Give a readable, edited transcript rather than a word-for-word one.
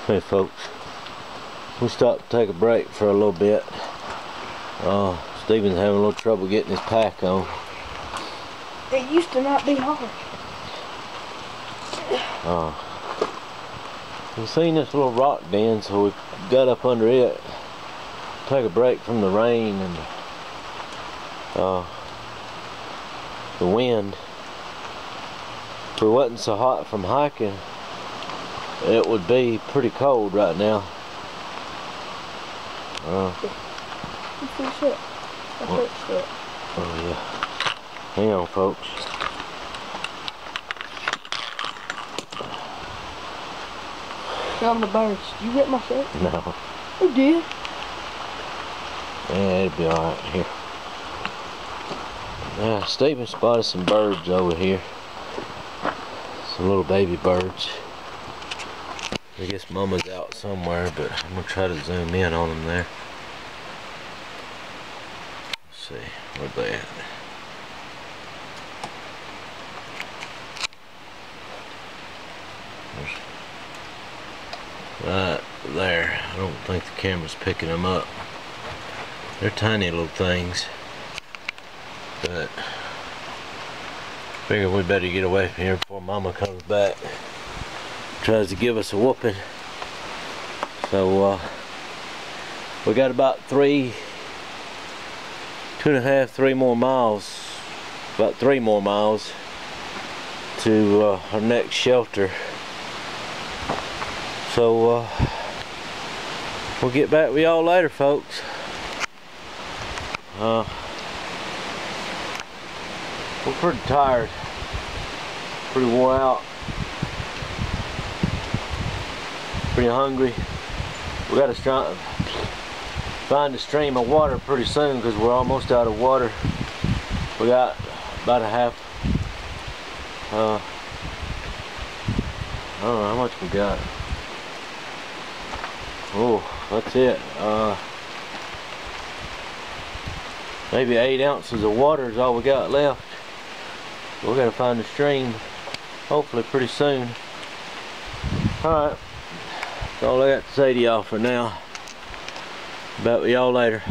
Hey folks, we stopped to take a break for a little bit. Stephen's having a little trouble getting his pack on. It used to not be hard. We seen this little rock den, so we got up under it, take a break from the rain and the wind. If it wasn't so hot from hiking, it would be pretty cold right now. Oh yeah. Hang on, folks. Show them the birds. Did you rip my shirt? No. You did. Yeah, it'll be alright here. Yeah, Stephen spotted some birds over here. Some little baby birds. I guess Mama's out somewhere, but I'm gonna try to zoom in on them there. Let's see, where they at? Right there. I don't think the camera's picking them up. They're tiny little things, but figure we better get away from here before Mama comes back. Tries to give us a whooping. So we got about 2.5-3 more miles, about 3 more miles to our next shelter. So we'll get back with y'all later, folks. We're pretty tired, pretty wore out, pretty hungry. We gotta find a stream of water pretty soon because we're almost out of water. We got about a half, I don't know how much we got. Oh, that's it. Maybe 8 ounces of water is all we got left. We gotta find a stream, hopefully pretty soon. Alright, that's all I got to say to y'all for now. Back with y'all later.